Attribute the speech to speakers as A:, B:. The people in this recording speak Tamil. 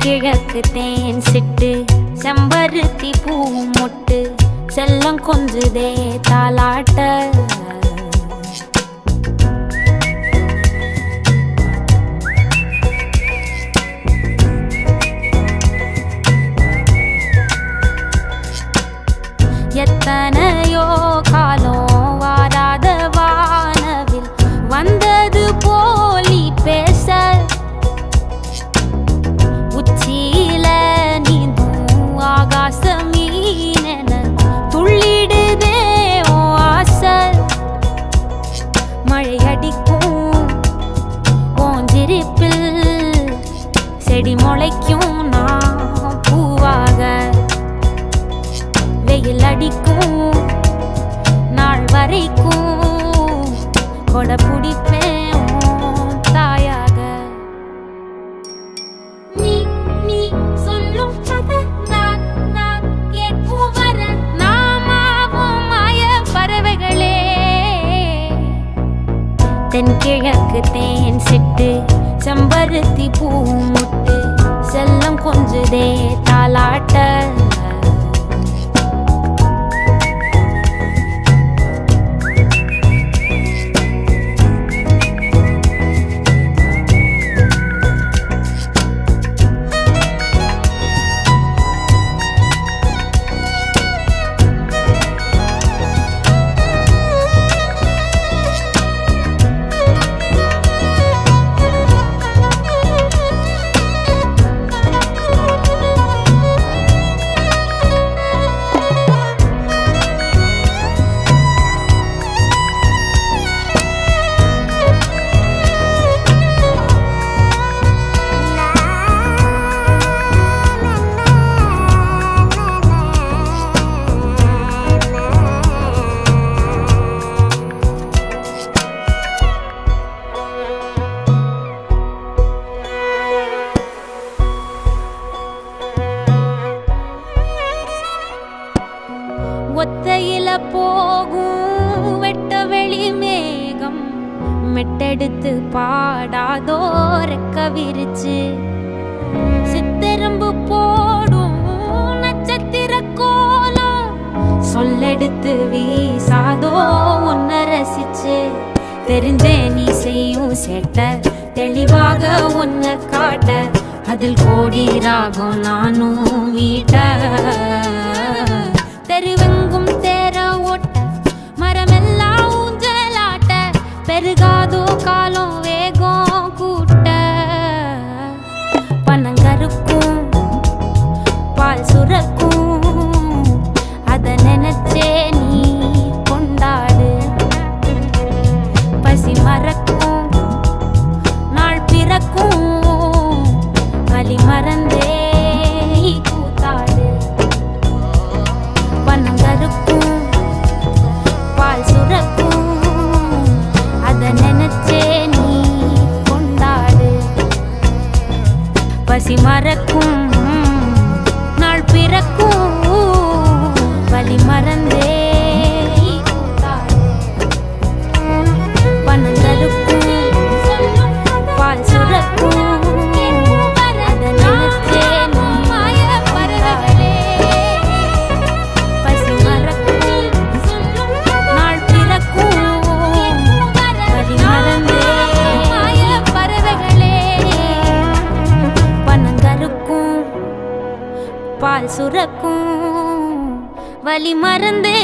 A: தென்கிழக்கு தேன் சிட்டு செம்பருத்தி பூ மொட்டு செல்லம் கொஞ்சுதே தாலாட்ட எத்தனையோ காலம் வாராத வானவில் வந்தது போலி பேச உச்சியில நீந்தும் ஆகாச மீனென துள்ளிடுதே ஓ ஆசை மழை அடிக்கும் ஓஞ்சிரிப்பில் செடி முளைக்கும் நான் பூவாக வெயில் அடிக்கும் நாள் வரைக்கும் கொடை பிடிப்பேன் தாயாக நீ நீ சொல்லும் கதை நான் நான் கேட்கும் வர நாமாவும் மாய பறவைகளே தென்கிழக்கு தேன் சிட்டு செம்பருத்தி பூ முட்டு செல்லம் கொஞ்சுதே தாலாட்ட ஒத்தையில போகும் வெட்ட வெளி மேகம் மெட்டெடுத்து பாடாதோ ரெக்க விரிச்சு சித்தெரும்பு போடும் நட்சத்திர கோலம் சொல்லெடுத்து வீசாதோ உன்னை ரசிச்சு தெரிஞ்சே நீ செய்யும் சேட்ட தெளிவாக உன்னை காட்ட அதில் கோடி ராகம் நானும் வீட்ட தெருவெங்கும் தேர ஓட்ட மரமெல்லாம் ஊஞ்சலாட்ட பெருகாதோ காலம் வேகம் கூட்ட பனங்கருக்கும் பால் சுரக்கும் அத நினைச்சே நீ கொண்டாடு பசி மறக்கும் நாள் பிறக்கும் வலி மறந்தே கூத்தாடு பனங்கருக்கும் பால் சுரக்கும் அத நினைச்சே நீ கொண்டாடு பசி மறக்கும் நாள் பிறக்கும் வலி மறந்தே கூத்தாடு பனங்கருக்கும் பால் சுரக்கும் பால் சுரக்கும் வலி மறந்தே